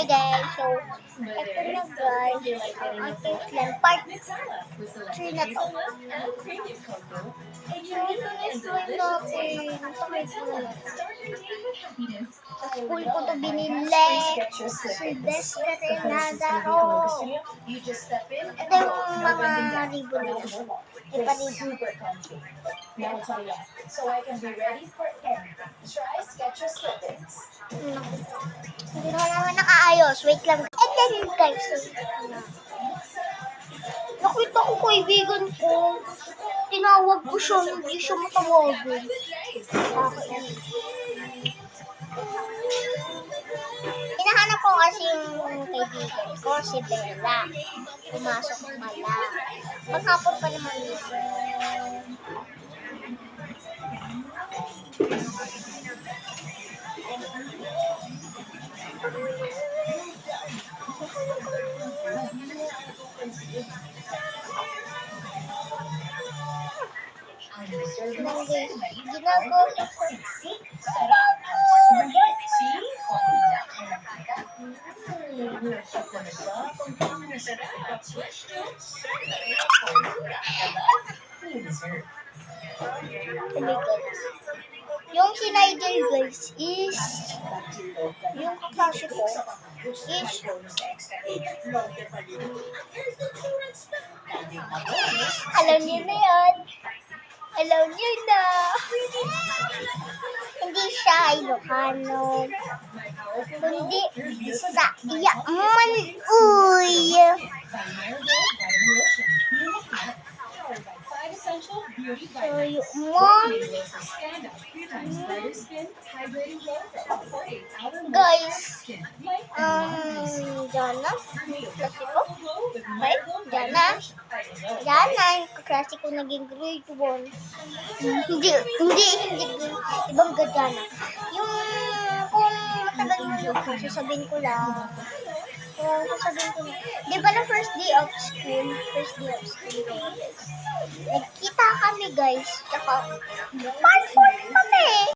Hi guys, so ito na guys, ang ating plan part 3 na to. So ito na slime natin, takay ko na. Sa school ko to binili, Silvestre Nazaro. Ito yung mga ribo nila. Super comfy. Let me tell you, so I can be ready for anything. Try Skechers Slip-ins. Hindi naman nakaayos, wait lang. And then guys, nakita ko kaibigan ko, tinawag ko siya, hindi siya matawagin. Hinahanap ko kasi yung kaibigan ko, si Bella. Pumasok pala. Maghapon pa naman yun. Ginagawa ko. Yung si Nigel guys is yung kaklase ko is alam niyo na yun. Alam niyo na. Hindi siya Ilocano. Kundi sa Yaman. Uy. So, yung mom. Guys, Jana, klase ko. Okay, Jana, yung kaklase ko naging grade 1. Hindi, ibang Jana. Yung, kung matagal mo yung sasabihin ko lang. Di ba na first day of school guys, nagkita kami guys, tsaka part 4 kami.